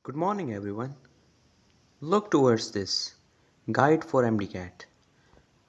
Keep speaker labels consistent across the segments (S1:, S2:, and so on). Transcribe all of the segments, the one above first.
S1: Good morning, everyone. Look towards this guide for MD-CAT.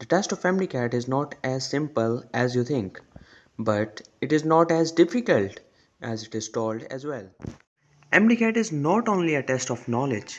S1: The test of MD-CAT is not as simple as you think, but it is not as difficult as it is told as well. MD-CAT is not only a test of knowledge.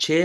S1: 6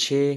S1: 6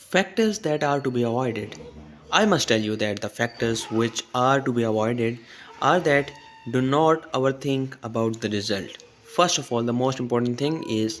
S1: Factors that are to be avoided. I must tell you that the factors which are to be avoided are that do not overthink about the result. First of all, the most important thing is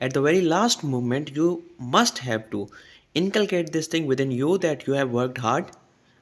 S1: At the very last moment, you must have to inculcate this thing within you that you have worked hard.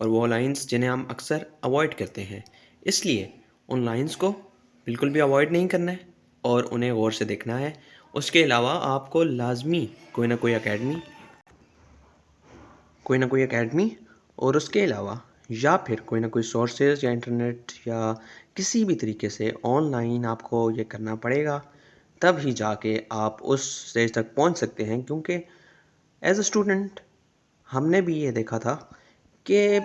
S1: اور وہ lines جنہیں ہم اکثر avoid کرتے ہیں. اس لیے ان lines کو بالکل بھی اوائڈ نہیں کرنا ہے اور انہیں غور سے دیکھنا ہے. اس کے علاوہ آپ کو لازمی کوئی نہ کوئی اکیڈمی اور اس کے علاوہ یا پھر کوئی نہ کوئی سورسز یا انٹرنیٹ یا کسی بھی طریقے سے آن لائن آپ کو یہ کرنا پڑے گا، تب ہی جا کے آپ اس اسٹیج تک پہنچ سکتے ہیں. کیونکہ ایز اے اسٹوڈنٹ ہم نے بھی یہ دیکھا تھا کہ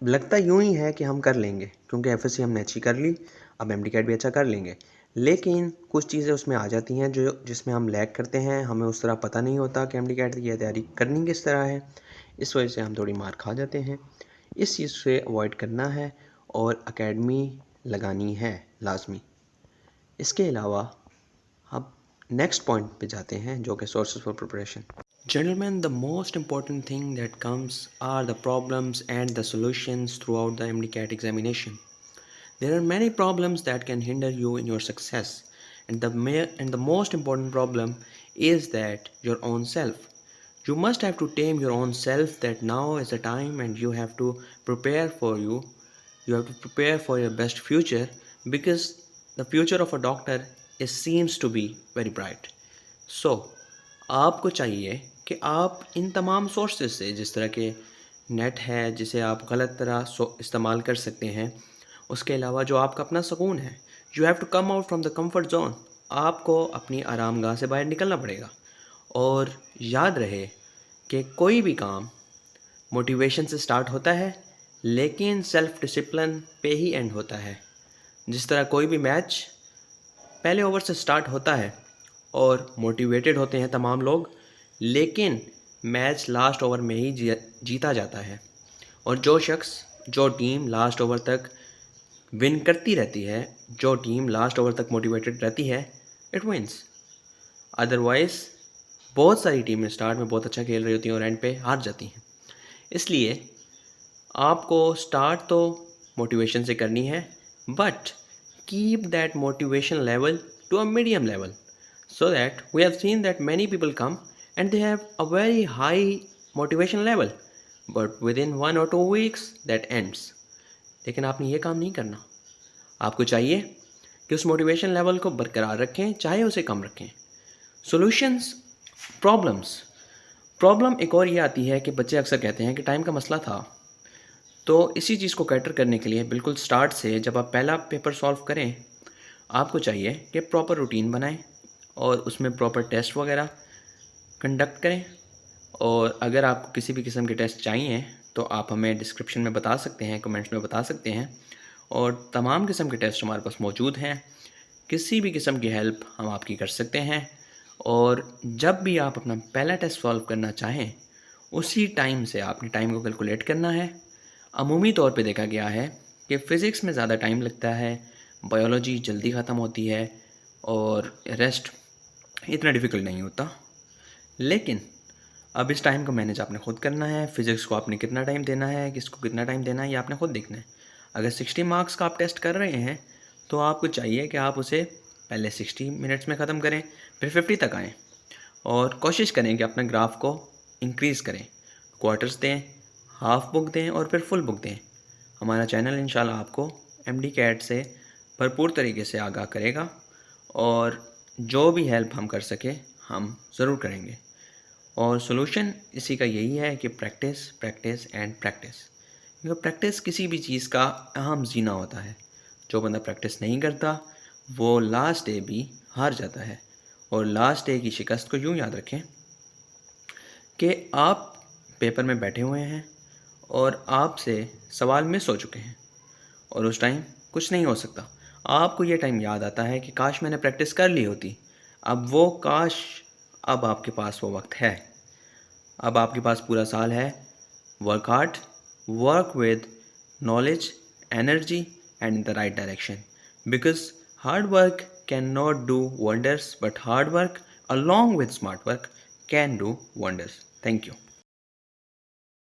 S1: لگتا یوں ہی ہے کہ ہم کر لیں گے، کیونکہ ایف ایس سی ہم نے اچھی کر لی، اب ایم ڈی کیٹ بھی اچھا کر لیں گے. لیکن کچھ چیزیں اس میں آ جاتی ہیں جس میں ہم لیگ کرتے ہیں، ہمیں اس طرح پتہ نہیں ہوتا کہ ایم ڈی کیٹ کی تیاری کرنی کس طرح ہے. اس وجہ سے ہم تھوڑی مار کھا جاتے ہیں. اس چیز سے اوائڈ کرنا ہے اور اکیڈمی لگانی ہے لازمی. اس کے علاوہ اب نیکسٹ پوائنٹ پہ جاتے ہیں جو کہ sources for preparation. Gentlemen, the most important thing that comes are the problems and the solutions throughout the MDCAT examination. There are many problems that can hinder you in your success, and the most important problem is that your own self. You must have to tame your own self that now is the time and you have to prepare for you. You have to prepare for your best future because the future of a doctor seems to be very bright. So, آپ کو چاہیے کہ آپ ان تمام sources سے، جس طرح کہ نیٹ ہے جسے آپ غلط طرح استعمال کر سکتے ہیں، اس کے علاوہ جو آپ کا اپنا سکون ہے، you have to come out from the comfort zone. آپ کو اپنی آرام گاہ سے باہر نکلنا پڑے گا. اور یاد رہے کہ کوئی بھی کام موٹیویشن سے سٹارٹ ہوتا ہے لیکن سیلف ڈسپلن پہ ہی اینڈ ہوتا ہے. جس طرح کوئی بھی میچ پہلے اوور سے سٹارٹ ہوتا ہے اور موٹیویٹڈ ہوتے ہیں تمام لوگ، لیکن میچ لاسٹ اوور میں ہی جیتا جاتا ہے. اور جو ٹیم لاسٹ اوور تک ون کرتی رہتی ہے، جو ٹیم لاسٹ اوور تک موٹیویٹڈ رہتی ہے، اٹ ونس. ادروائز بہت ساری ٹیمیں اسٹارٹ میں بہت اچھا کھیل رہی ہوتی ہیں اور اینڈ پہ ہار جاتی ہیں. اس لیے آپ کو اسٹارٹ تو موٹیویشن سے کرنی ہے، but keep that motivation level to a medium level, so that we have seen that many people come and they have a very high motivation level, but within 1 or 2 weeks that ends. لیکن آپ نے یہ کام نہیں کرنا. آپ کو چاہیے کہ اس موٹیویشن لیول کو برقرار رکھیں، چاہے اسے کم رکھیں. سولوشنز، پرابلم ایک اور یہ آتی ہے کہ بچے اکثر کہتے ہیں کہ ٹائم کا مسئلہ تھا. تو اسی چیز کو کیٹر کرنے کے لیے بالکل سٹارٹ سے جب آپ پہلا پیپر سولو کریں، آپ کو چاہیے کہ پراپر روٹین بنائیں اور اس میں پراپر ٹیسٹ وغیرہ کنڈکٹ کریں. اور اگر آپ کو کسی بھی قسم کے ٹیسٹ چاہیے تو آپ ہمیں ڈسکرپشن میں بتا سکتے ہیں، کمنٹس میں بتا سکتے ہیں، اور تمام قسم کے ٹیسٹ ہمارے پاس موجود ہیں. کسی بھی قسم کی ہیلپ ہم آپ کی کر سکتے ہیں. اور جب بھی آپ اپنا پہلا ٹیسٹ سولو کرنا چاہیں، اسی ٹائم سے آپ نے ٹائم کو کیلکولیٹ کرنا ہے. عمومی طور پہ دیکھا گیا ہے کہ فزکس میں زیادہ ٹائم لگتا ہے، بایولوجی جلدی ختم ہوتی ہے، اور ریسٹ اتنا ڈیفیکلٹ نہیں ہوتا. لیکن اب اس ٹائم کو مینیج آپ نے خود کرنا ہے. فزکس کو آپ نے کتنا ٹائم دینا ہے، کس کو کتنا ٹائم دینا ہے، یہ آپ نے خود دیکھنا ہے. اگر 60 مارکس کا آپ ٹیسٹ کر رہے ہیں تو آپ کو چاہیے کہ آپ اسے پہلے 60 منٹس میں ختم کریں، پھر 50 تک آئیں، اور کوشش کریں کہ اپنے گراف کو انکریز کریں. کوارٹرز دیں، ہاف بک دیں اور پھر فل بک دیں. ہمارا چینل انشاءاللہ آپ کو ایم ڈی کیٹ سے بھرپور طریقے سے آگاہ کرے گا، اور جو بھی ہیلپ ہم کر سکیں ہم ضرور کریں گے. اور سولوشن اسی کا یہی ہے کہ پریکٹس اینڈ پریکٹس. کیونکہ پریکٹس کسی بھی چیز کا اہم زینہ ہوتا ہے. جو بندہ پریکٹس نہیں کرتا وہ لاسٹ ڈے بھی ہار جاتا ہے. اور لاسٹ ڈے کی شکست کو یوں یاد رکھیں کہ آپ پیپر میں بیٹھے ہوئے ہیں اور آپ سے سوال مس ہو چکے ہیں، اور اس ٹائم کچھ نہیں ہو سکتا. آپ کو یہ ٹائم یاد آتا ہے کہ کاش میں نے پریکٹس کر لی ہوتی. اب وہ کاش، اب آپ کے پاس وہ وقت ہے. اب آپ کے پاس پورا سال ہے. Work hard, work with knowledge, energy and in the right direction. Because hard work can not do wonders, but hard work along with smart work can do wonders. Thank you.